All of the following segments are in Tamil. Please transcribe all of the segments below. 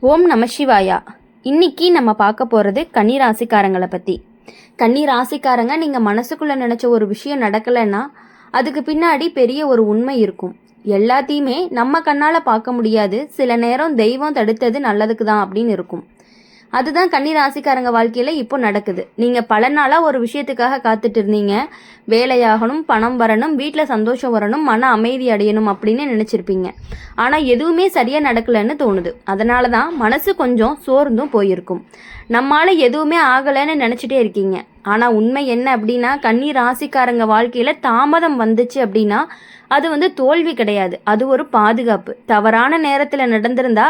ஓம் நம சிவாயா. இன்னைக்கு நம்ம பார்க்க போகிறது கன்னி ராசிக்காரங்களை பற்றி. கன்னி ராசிக்காரங்க, நீங்கள் மனசுக்குள்ளே நினச்ச ஒரு விஷயம் நடக்கலைன்னா அதுக்கு பின்னாடி பெரிய ஒரு உண்மை இருக்கும். எல்லாத்தையுமே நம்ம கண்ணால் பார்க்க முடியாது. சில நேரம் தெய்வம் தடுத்தது நல்லதுக்கு தான் அப்படின்னு இருக்கும். அதுதான் கன்னி ராசிக்காரங்க வாழ்க்கையில் இப்போ நடக்குது. நீங்கள் பல நாளாக ஒரு விஷயத்துக்காக காத்துட்டு இருந்தீங்க. வேலையாகணும், பணம் வரணும், வீட்டில் சந்தோஷம் வரணும், மன அமைதி அடையணும் அப்படின்னு நினச்சிருப்பீங்க. ஆனால் எதுவுமே சரியாக நடக்கலைன்னு தோணுது. அதனால தான் மனசு கொஞ்சம் சோர்ந்தும் போயிருக்கும். நம்மளால் எதுவுமே ஆகலைன்னு நினச்சிட்டே இருக்கீங்க. ஆனால் உண்மை என்ன அப்படின்னா, கன்னி ராசிக்காரங்க வாழ்க்கையில் தாமதம் வந்துச்சு அப்படின்னா அது தோல்வி கிடையாது, அது ஒரு பாதுகாப்பு. தவறான நேரத்தில் நடந்திருந்தா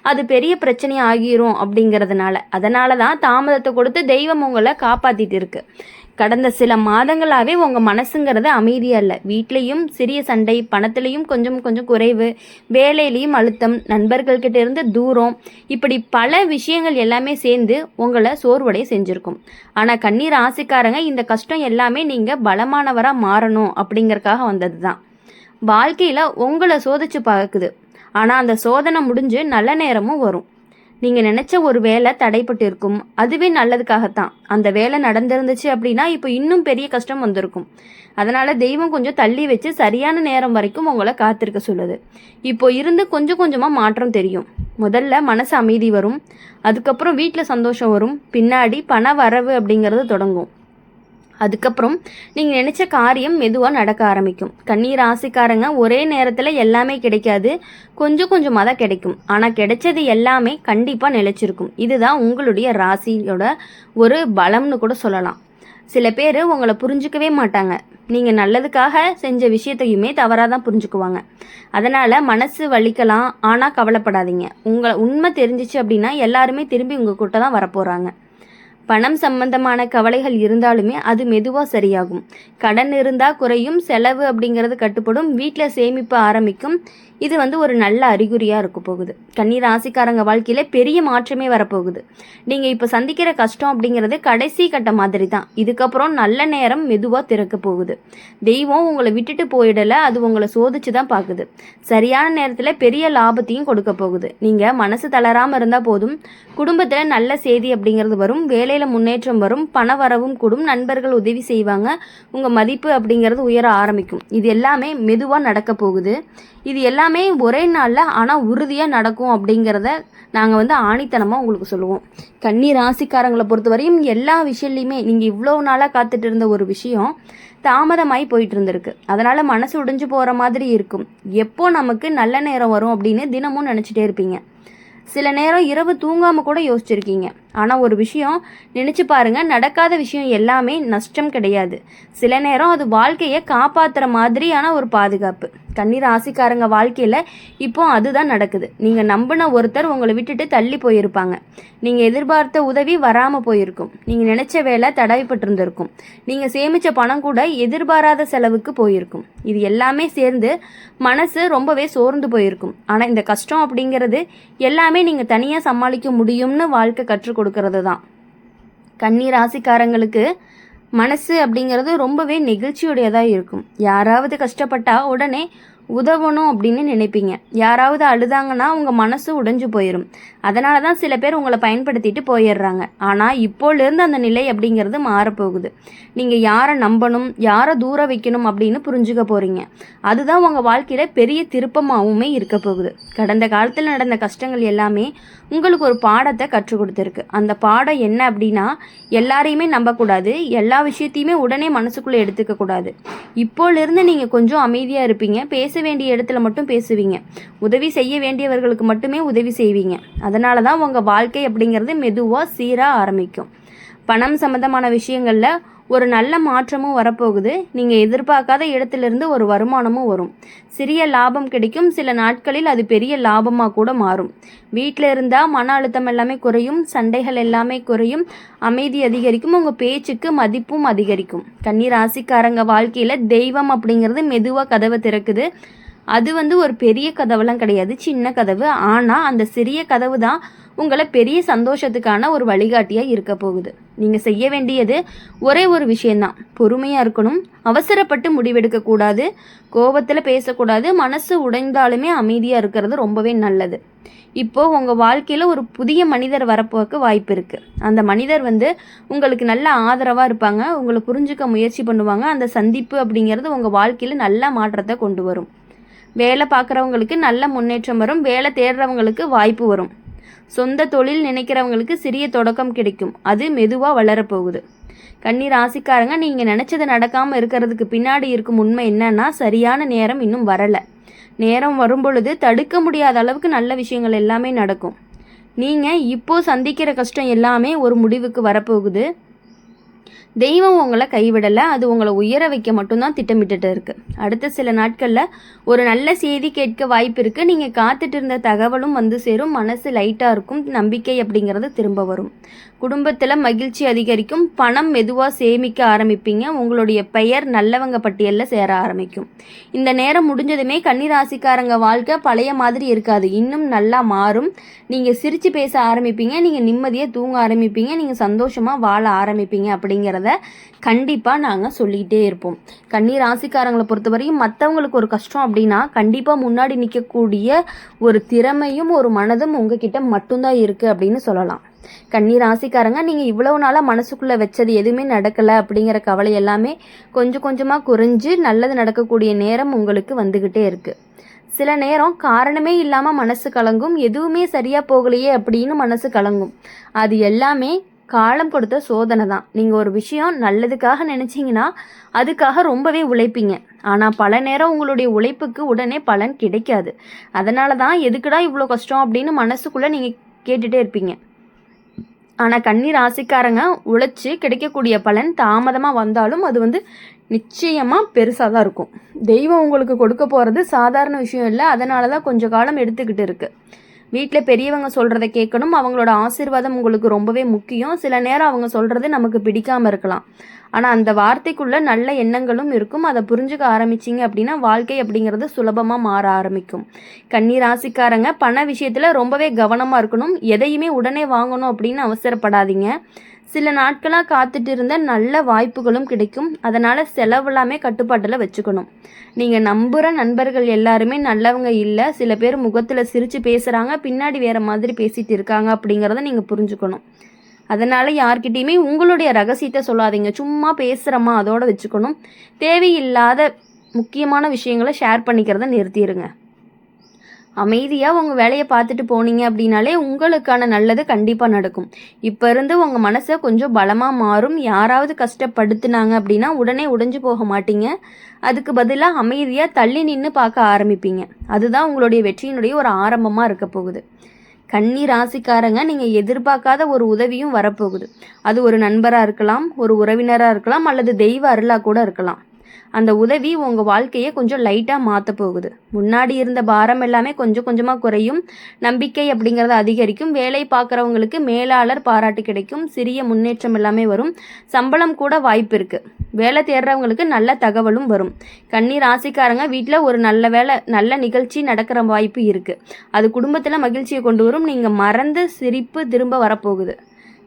அது பெரிய பிரச்சனை ஆகிரும் அப்படிங்கிறதுனால. அதனால தான் தாமதத்தை கொடுத்து தெய்வம் உங்களை காப்பாற்றிட்டு இருக்கு. கடந்த சில மாதங்களாகவே உங்கள் மனசுங்கிறது அமைதியாக இல்லை. வீட்லேயும் சிறிய சண்டை, பணத்துலேயும் கொஞ்சம் கொஞ்சம் குறைவு, வேலையிலையும் அழுத்தம், நண்பர்கள்கிட்ட இருந்து தூரம், இப்படி பல விஷயங்கள் எல்லாமே சேர்ந்து உங்களை சோர்வடைய செஞ்சுருக்கும். ஆனால் கன்னி ராசிக்காரங்க, இந்த கஷ்டம் எல்லாமே நீங்கள் பலமானவராக மாறணும் அப்படிங்கறக்காக வந்தது தான். வாழ்க்கையில் உங்களை சோதிச்சு பார்க்குது. ஆனால் அந்த சோதனை முடிஞ்சு நல்ல நேரமும் வரும். நீங்கள் நினச்ச ஒரு வேலை தடைப்பட்டு இருக்கும், அதுவே நல்லதுக்காகத்தான். அந்த வேலை நடந்திருந்துச்சு அப்படின்னா இப்போ இன்னும் பெரிய கஷ்டம் வந்திருக்கும். அதனால் தெய்வம் கொஞ்சம் தள்ளி வச்சு சரியான நேரம் வரைக்கும் உங்களை காத்திருக்க சொல்லுது. இப்போ இருந்து கொஞ்சம் கொஞ்சமாக மாற்றம் தெரியும். முதல்ல மனசு அமைதி வரும், அதுக்கப்புறம் வீட்டில் சந்தோஷம் வரும், பின்னாடி பண வரவு அப்படிங்கிறது தொடங்கும். அதுக்கப்புறம் நீங்கள் நினச்ச காரியம் மெதுவாக நடக்க ஆரம்பிக்கும். கன்னி ராசிக்காரங்க, ஒரே நேரத்தில் எல்லாமே கிடைக்காது, கொஞ்சம் கொஞ்சமாக தான் கிடைக்கும். ஆனால் கிடைச்சது எல்லாமே கண்டிப்பாக நிலைச்சிருக்கும். இதுதான் உங்களுடைய ராசியோட ஒரு பலம்னு கூட சொல்லலாம். சில பேர் உங்களை புரிஞ்சுக்கவே மாட்டாங்க. நீங்கள் நல்லதுக்காக செஞ்ச விஷயத்தையுமே தவறாக தான் புரிஞ்சுக்குவாங்க. அதனால் மனசு வலிக்கலாம், ஆனால் கவலைப்படாதீங்க. உங்களை உண்மை தெரிஞ்சிச்சு அப்படின்னா எல்லாருமே திரும்பி உங்கள் கிட்ட தான் வரப்போகிறாங்க. பணம் சம்பந்தமான கவலைகள் இருந்தாலுமே அது மெதுவாக சரியாகும். கடன் இருந்தால் குறையும், செலவு அப்படிங்கிறது கட்டுப்படும், வீட்டில் சேமிப்பு ஆரம்பிக்கும். இது ஒரு நல்ல அறிகுறியாக இருக்க போகுது. கன்னி ராசிக்காரங்க வாழ்க்கையில் பெரிய மாற்றமே வரப்போகுது. நீங்கள் இப்போ சந்திக்கிற கஷ்டம் அப்படிங்கிறது கடைசி கட்ட மாதிரி தான். இதுக்கப்புறம் நல்ல நேரம் மெதுவாக திறக்க போகுது. தெய்வம் உங்களை விட்டுட்டு போயிடலை, அது உங்களை சோதிச்சு தான் பார்க்குது. சரியான நேரத்தில் பெரிய லாபத்தையும் கொடுக்க போகுது. நீங்கள் மனசு தளராமல் இருந்தால் போதும். குடும்பத்தில் நல்ல செய்தி அப்படிங்கிறது வரும், வேலையில் முன்னேற்றம் வரும், பண வரவும் கூடும், நண்பர்கள் உதவி செய்வாங்க, உங்கள் மதிப்பு அப்படிங்கிறது உயர ஆரம்பிக்கும். இது எல்லாமே மெதுவாக நடக்க போகுது. இது எல்லாமே ஒரே நாளில் ஆனால் உறுதியாக நடக்கும் அப்படிங்கிறத நாங்கள் ஆணித்தனமாக உங்களுக்கு சொல்லுவோம். கன்னி ராசிக்காரங்களை பொறுத்தவரையும் எல்லா விஷயத்துலையுமே நீங்கள் இவ்வளோ நாளாக காத்துட்டு இருந்த ஒரு விஷயம் தாமதமாகி போயிட்டு இருந்திருக்கு. அதனால் மனசு உடைஞ்சு போகிற மாதிரி இருக்கும். எப்போ நமக்கு நல்ல நேரம் வரும் அப்படின்னு தினமும் நினச்சிட்டே இருப்பீங்க. சில நேரம் இரவு தூங்காமல் கூட யோசிச்சிருக்கீங்க. ஆனால் ஒரு விஷயம் நினச்சி பாருங்கள், நடக்காத விஷயம் எல்லாமே நஷ்டம் கிடையாது. சில நேரம் அது வாழ்க்கையை காப்பாற்றுற மாதிரியான ஒரு பாதுகாப்பு. கன்னி ராசிக்காரங்க வாழ்க்கையில் இப்போ அதுதான் நடக்குது. நீங்கள் நம்பின ஒருத்தர் உங்களை விட்டுட்டு தள்ளி போயிருப்பாங்க. நீங்கள் எதிர்பார்த்த உதவி வராமல் போயிருக்கும். நீங்கள் நினச்ச வேலை தடைப்பட்டிருந்திருக்கும். நீங்கள் சேமித்த பணம் கூட எதிர்பாராத செலவுக்கு போயிருக்கும். இது எல்லாமே சேர்ந்து மனசு ரொம்பவே சோர்ந்து போயிருக்கும். ஆனால் இந்த கஷ்டம் அப்படிங்கிறது எல்லாமே நீங்கள் தனியாக சமாளிக்க முடியும்னு வாழ்க்கை கற்றுக் கொடுக்கறது தான். கன்னி ராசிக்காரங்களுக்கு மனசு அப்படிங்கிறது ரொம்பவே நெகிழ்ச்சியுடையதாக இருக்கும். யாராவது கஷ்டப்பட்டா உடனே உதவணும் அப்படின்னு நினைப்பீங்க. யாராவது அழுதாங்கன்னா உங்கள் மனசு உடைஞ்சு போயிடும். அதனால தான் சில பேர் உங்களை பயன்படுத்திட்டு போயிடுறாங்க. ஆனால் இப்போலேருந்து அந்த நிலை அப்படிங்கிறது மாறப்போகுது. நீங்கள் யாரை நம்பணும், யாரை தூர வைக்கணும் அப்படின்னு புரிஞ்சுக்க போகிறீங்க. அதுதான் உங்கள் வாழ்க்கையில் பெரிய திருப்பமாகவுமே இருக்க போகுது. கடந்த காலத்தில் நடந்த கஷ்டங்கள் எல்லாமே உங்களுக்கு ஒரு பாடத்தை கற்றுக் கொடுத்துருக்கு. அந்த பாடம் என்ன அப்படின்னா, எல்லாரையுமே நம்பக்கூடாது, எல்லா விஷயத்தையுமே உடனே மனசுக்குள்ளே எடுத்துக்கக்கூடாது. இப்போலேருந்து நீங்கள் கொஞ்சம் அமைதியாக இருப்பீங்க. பேச வேண்டிய இடத்துல மட்டும் பேசுவீங்க. உதவி செய்ய வேண்டியவர்களுக்கு மட்டுமே உதவி செய்வீங்க. அதனால தான் உங்கள் வாழ்க்கை அப்படிங்கிறது மெதுவாக சீராக ஆரம்பிக்கும். பணம் சம்மந்தமான விஷயங்களில் ஒரு நல்ல மாற்றமும் வரப்போகுது. நீங்கள் எதிர்பார்க்காத இடத்துலேருந்து ஒரு வருமானமும் வரும். சிறிய லாபம் கிடைக்கும். சில நாட்களில் அது பெரிய லாபமாக கூட மாறும். வீட்டில் இருந்தால் மன அழுத்தம் எல்லாமே குறையும், சண்டைகள் எல்லாமே குறையும், அமைதி அதிகரிக்கும், உங்கள் பேச்சுக்கு மதிப்பும் அதிகரிக்கும். கன்னி ராசிக்காரங்க வாழ்க்கையில் தெய்வம் அப்படிங்கிறது மெதுவாக கதவை திறக்குது. அது ஒரு பெரிய கதவுலாம் கிடையாது, சின்ன கதவு. ஆனால் அந்த சிறிய கதவு தான் உங்களை பெரிய சந்தோஷத்துக்கான ஒரு வழிகாட்டியாக இருக்க போகுது. நீங்கள் செய்ய வேண்டியது ஒரே ஒரு விஷயந்தான், பொறுமையாக இருக்கணும், அவசரப்பட்டு முடிவெடுக்கக்கூடாது, கோபத்தில் பேசக்கூடாது, மனசு உடைந்தாலுமே அமைதியாக இருக்கிறது ரொம்பவே நல்லது. இப்போது உங்கள் வாழ்க்கையில் ஒரு புதிய மனிதர் வரப்போக்கு வாய்ப்பு இருக்குது. அந்த மனிதர் உங்களுக்கு நல்ல ஆதரவாக இருப்பாங்க, உங்களை புரிஞ்சுக்க முயற்சி பண்ணுவாங்க. அந்த சந்திப்பு அப்படிங்கிறது உங்கள் வாழ்க்கையில் நல்ல மாற்றத்தை கொண்டு வரும். வேலை பார்க்குறவங்களுக்கு நல்ல முன்னேற்றம் வரும், வேலை தேடுறவங்களுக்கு வாய்ப்பு வரும், சொந்த தொழில் நினைக்கிறவங்களுக்கு சிறிய தொடக்கம் கிடைக்கும், அது மெதுவாக வளரப்போகுது. கன்னி ராசிக்காரங்க, நீங்கள் நினச்சது நடக்காமல் இருக்கிறதுக்கு பின்னாடி இருக்கும் உண்மை என்னன்னா, சரியான நேரம் இன்னும் வரலை. நேரம் வரும் பொழுது தடுக்க முடியாத அளவுக்கு நல்ல விஷயங்கள் எல்லாமே நடக்கும். நீங்கள் இப்போது சந்திக்கிற கஷ்டம் எல்லாமே ஒரு முடிவுக்கு வரப்போகுது. தெய்வம் உங்களை கைவிடலை, அது உங்களை உயர வைக்க மட்டும்தான் திட்டமிட்டுட்டு இருக்குது. அடுத்த சில நாட்களில் ஒரு நல்ல செய்தி கேட்க வாய்ப்பு இருக்குது. நீங்கள் காத்துட்டு இருந்த தகவலும் சேரும், மனசு லைட்டாக இருக்கும், நம்பிக்கை அப்படிங்கிறது திரும்ப வரும். குடும்பத்தில் மகிழ்ச்சி அதிகரிக்கும், பணம் மெதுவாக சேமிக்க ஆரம்பிப்பீங்க, உங்களுடைய பெயர் நல்லவங்க பட்டியலில் சேர ஆரம்பிக்கும். இந்த நேரம் முடிஞ்சதுமே கன்னிராசிக்காரங்க வாழ்க்கை பழைய மாதிரி இருக்காது, இன்னும் நல்லா மாறும். நீங்கள் சிரித்து பேச ஆரம்பிப்பீங்க, நீங்கள் நிம்மதியாக தூங்க ஆரம்பிப்பீங்க, நீங்கள் சந்தோஷமாக வாழ ஆரம்பிப்பீங்க. அப்படிங்கிறத கண்டிப்பாக நாங்கள் சொல்லிகிட்டே இருப்போம். கன்னி ராசிக்காரங்களை பொறுத்தவரையும் மற்றவங்களுக்கு ஒரு கஷ்டம் அப்படின்னா கண்டிப்பாக முன்னாடி நிற்கக்கூடிய ஒரு திறமையும் ஒரு மனதும் உங்ககிட்ட மட்டும்தான் இருக்குது அப்படின்னு சொல்லலாம். கன்னி ராசிக்காரங்க, நீங்கள் இவ்வளவு நாளாக மனசுக்குள்ளே வச்சது எதுவுமே நடக்கலை அப்படிங்கிற கவலை எல்லாமே கொஞ்சம் கொஞ்சமாக குறைஞ்சு நல்லது நடக்கக்கூடிய நேரம் உங்களுக்கு வந்துக்கிட்டே இருக்குது. சில நேரம் காரணமே இல்லாமல் மனசு கலங்கும், எதுவுமே சரியாக போகலையே அப்படின்னு மனசு கலங்கும். அது எல்லாமே காலம் கொடுத்த சோதனை தான். நீங்கள் ஒரு விஷயம் நல்லதுக்காக நினச்சிங்கன்னா அதுக்காக ரொம்பவே உழைப்பீங்க, ஆனால் பல நேரம் உங்களுடைய உழைப்புக்கு உடனே பலன் கிடைக்காது. அதனால தான் எதுக்குடா இவ்வளோ கஷ்டம் அப்படின்னு மனசுக்குள்ளே நீங்கள் கேட்டுகிட்டே இருப்பீங்க. ஆனால் கன்னி ராசிக்காரங்க உழைச்சி கிடைக்கக்கூடிய பலன் தாமதமாக வந்தாலும் அது நிச்சயமாக பெருசாக தான் இருக்கும். தெய்வம் உங்களுக்கு கொடுக்க போகிறது சாதாரண விஷயம் இல்லை, அதனால தான் கொஞ்சம் காலம் எடுத்துக்கிட்டு இருக்குது. வீட்டில் பெரியவங்க சொல்கிறத கேட்கணும், அவங்களோட ஆசீர்வாதம் உங்களுக்கு ரொம்பவே முக்கியம். சில நேரம் அவங்க சொல்கிறது நமக்கு பிடிக்காமல் இருக்கலாம், ஆனால் அந்த வார்த்தைக்குள்ளே நல்ல எண்ணங்களும் இருக்கும். அதை புரிஞ்சுக்க ஆரம்பிச்சிங்க அப்படின்னா வாழ்க்கை அப்படிங்கிறது சுலபமாக மாற ஆரம்பிக்கும். கன்னி ராசிக்காரங்க பண விஷயத்தில் ரொம்பவே கவனமாக இருக்கணும், எதையுமே உடனே வாங்கணும் அப்படின்னு அவசரப்படாதீங்க. சில நாட்களாக காத்துட்டு இருந்த நல்ல வாய்ப்புகளும் கிடைக்கும், அதனால் செலவெல்லாமே கட்டுப்பாட்டில் வச்சுக்கணும். நீங்கள் நம்புகிற நண்பர்கள் எல்லாருமே நல்லவங்க இல்லை, சில பேர் முகத்தில் சிரித்து பேசுகிறாங்க, பின்னாடி வேறு மாதிரி பேசிகிட்டு இருக்காங்க அப்படிங்கிறத நீங்கள் புரிஞ்சுக்கணும். அதனால் யார்கிட்டையுமே உங்களுடைய ரகசியத்தை சொல்லாதீங்க, சும்மா பேசுகிறோமா அதோடு வச்சுக்கணும். தேவையில்லாத முக்கியமான விஷயங்களை ஷேர் பண்ணிக்கிறத நிறுத்திடுங்க. அமைதியாக உங்கள் வேலையை பார்த்துட்டு போனீங்க அப்படின்னாலே உங்களுக்கான நல்லது கண்டிப்பாக நடக்கும். இப்போ இருந்து உங்கள் மனசை கொஞ்சம் பலமாக மாறும். யாராவது கஷ்டப்படுத்துனாங்க அப்படின்னா உடனே உடைஞ்சு போக மாட்டீங்க, அதுக்கு பதிலாக அமைதியாக தள்ளி நின்று பார்க்க ஆரம்பிப்பீங்க. அதுதான் உங்களுடைய வெற்றியினுடைய ஒரு ஆரம்பமாக இருக்க போகுது. கன்னி ராசிக்காரங்க, நீங்கள் எதிர்பார்க்காத ஒரு உதவியும் வரப்போகுது. அது ஒரு நண்பராக இருக்கலாம், ஒரு உறவினராக இருக்கலாம், அல்லது தெய்வ அருளாக கூட இருக்கலாம். அந்த உதவி உங்கள் வாழ்க்கையை கொஞ்சம் லைட்டாக மாற்ற போகுது. முன்னாடி இருந்த பாரம் எல்லாமே கொஞ்சம் கொஞ்சமாக குறையும், நம்பிக்கை அப்படிங்கிறத அதிகரிக்கும். வேலை பார்க்குறவங்களுக்கு மேலாளர் பாராட்டு கிடைக்கும், சிறிய முன்னேற்றம் எல்லாமே வரும், சம்பளம் கூட வாய்ப்பு இருக்குது. வேலை தேடுறவங்களுக்கு நல்ல தகவலும் வரும். கன்னி ராசிக்காரங்க வீட்டில் ஒரு நல்ல நிகழ்ச்சி நடக்கிற வாய்ப்பு இருக்குது, அது குடும்பத்தில் மகிழ்ச்சியை கொண்டு வரும். நீங்கள் மறந்த சிரிப்பு திரும்ப வரப்போகுது.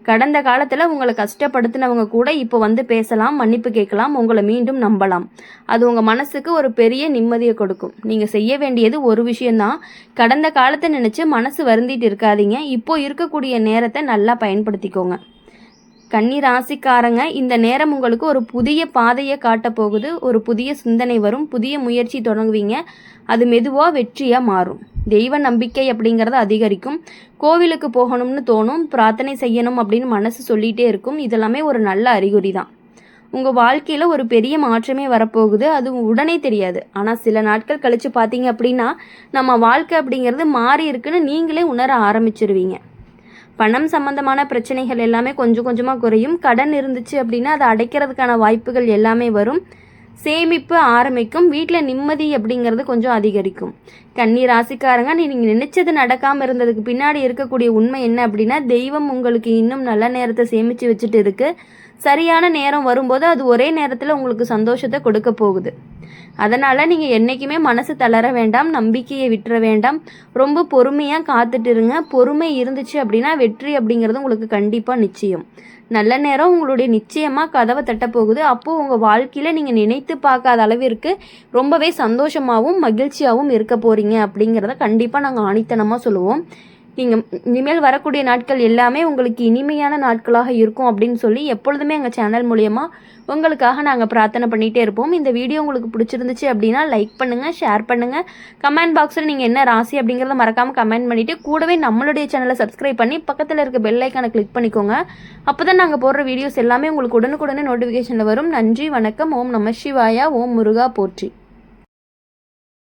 கடந்த காலத்தில் உங்களை கஷ்டப்படுத்தினவங்க கூட இப்போ பேசலாம், மன்னிப்பு கேட்கலாம், உங்களை மீண்டும் நம்பலாம். அது உங்கள் மனசுக்கு ஒரு பெரிய நிம்மதியை கொடுக்கும். நீங்கள் செய்ய வேண்டியது ஒரு விஷயந்தான், கடந்த காலத்தை நினச்சி மனசு வருந்திட்டு இருக்காதீங்க, இப்போ இருக்கக்கூடிய நேரத்தை நல்லா பயன்படுத்திக்கோங்க. கன்னி ராசிக்காரங்க, இந்த நேரம் உங்களுக்கு ஒரு புதிய பாதையை காட்ட போகுது. ஒரு புதிய சிந்தனை வரும், புதிய முயற்சி தொடங்குவீங்க, அது மெதுவாக வெற்றியாக மாறும். தெய்வ நம்பிக்கை அப்படிங்கிறது அதிகரிக்கும், கோவிலுக்கு போகணும்னு தோணும், பிரார்த்தனை செய்யணும் அப்படின்னு மனசு சொல்லிகிட்டே இருக்கும். இதெல்லாமே ஒரு நல்ல அறிகுறி தான். உங்கள் வாழ்க்கையில் ஒரு பெரிய மாற்றமே வரப்போகுது, அது உடனே தெரியாது, ஆனால் சில நாட்கள் கழித்து பார்த்தீங்க அப்படின்னா நம்ம வாழ்க்கை அப்படிங்கிறது மாறி இருக்குன்னு நீங்களே உணர ஆரம்பிச்சிருவீங்க. பணம் சம்பந்தமான பிரச்சனைகள் எல்லாமே கொஞ்சம் கொஞ்சமாக குறையும். கடன் இருந்துச்சு அப்படின்னா அதை அடைக்கிறதுக்கான வாய்ப்புகள் எல்லாமே வரும். சேமிப்பு ஆரம்பிக்கும், வீட்டில் நிம்மதி அப்படிங்கிறது கொஞ்சம் அதிகரிக்கும். கன்னி ராசிக்காரங்க, நீங்கள் நினைச்சது நடக்காமல் இருந்ததுக்கு பின்னாடி இருக்கக்கூடிய உண்மை என்ன அப்படின்னா, தெய்வம் உங்களுக்கு இன்னும் நல்ல நேரத்தை சேமித்து வச்சுட்டு இருக்கு. சரியான நேரம் வரும்போது அது ஒரே நேரத்தில் உங்களுக்கு சந்தோஷத்தை கொடுக்க போகுது. அதனால் நீங்கள் என்றைக்குமே மனசு தளர வேண்டாம், நம்பிக்கையை விட்டுற வேண்டாம். ரொம்ப பொறுமையாக காத்துட்டு இருங்க. பொறுமை இருந்துச்சு அப்படின்னா வெற்றி அப்படிங்கிறது உங்களுக்கு கண்டிப்பாக நிச்சயம். நல்ல நேரம் உங்களுடைய நிச்சயமாக கதவை தட்டப்போகுது. அப்போது உங்கள் வாழ்க்கையில் நீங்கள் நினைத்து பார்க்காத அளவிற்கு ரொம்பவே சந்தோஷமாகவும் மகிழ்ச்சியாகவும் இருக்க போகிறீங்க அப்படிங்கிறத கண்டிப்பாக நாங்கள் ஆணித்தனமாக சொல்லுவோம். நீங்கள் இனிமேல் வரக்கூடிய நாட்கள் எல்லாமே உங்களுக்கு இனிமையான நாட்களாக இருக்கும் அப்படின்னு சொல்லி எப்பொழுதுமே எங்கள் சேனல் மூலயமா உங்களுக்காக நாங்கள் பிரார்த்தனை பண்ணிகிட்டே இருப்போம். இந்த வீடியோ உங்களுக்கு பிடிச்சிருந்துச்சு அப்படின்னா லைக் பண்ணுங்கள், ஷேர் பண்ணுங்கள். கமெண்ட் பாக்ஸில் நீங்கள் என்ன ராசி அப்படிங்கிறத மறக்காமல் கமெண்ட் பண்ணிவிட்டு கூடவே நம்மளுடைய சேனலை சப்ஸ்கிரைப் பண்ணி பக்கத்தில் இருக்க பெல் ஐக்கானை கிளிக் பண்ணிக்கோங்க. அப்போ தான் நாங்கள் போடுற வீடியோஸ் எல்லாமே உங்களுக்கு உடனுக்குடனே நோட்டிஃபிகேஷனில் வரும். நன்றி, வணக்கம். ஓம் நம சிவாயா. ஓம் முருகா போற்றி.